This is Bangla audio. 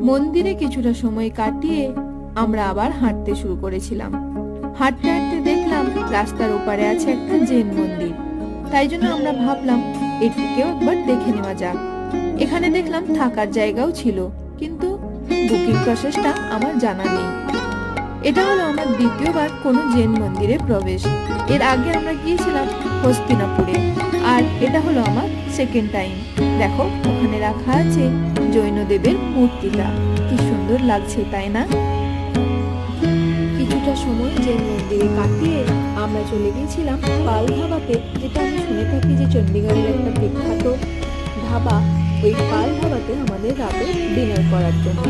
মন্দিরে কিছুটা সময় কাটিয়ে আমরা আবার হাঁটতে শুরু করেছিলাম। হাঁটতে হাঁটতে দেখলাম রাস্তার ওপারে আছে একটা জৈন মন্দির। তাই জন্য আমরা ভাবলাম এটিকেও একবার দেখে নেওয়া যাক। এখানে দেখলাম থাকার জায়গাও ছিল, কিন্তু বুকিং প্রসেসটা আমার জানা নেই। এটা হলো আমার দ্বিতীয়বার কোনো জৈন মন্দিরে প্রবেশ। এর আগে আমরা গিয়েছিলাম হস্তিনাপুরে, আর এটা হলো আমার সেকেন্ড টাইম। দেখো ওখানে রাখা আছে জৈনদেবের মূর্তিটা, কি সুন্দর লাগছে তাই না? কিছুটা সময় জৈন মন্দিরে কাটিয়ে আমরা চলে গিয়েছিলাম পাল ধাবাতে, যেটা আমি শুনে থাকি যে চণ্ডীগড়ের একটা বিখ্যাত ধাবা। ওই পাল ধাবাতে আমাদের রাতে ডিনার করার জন্য।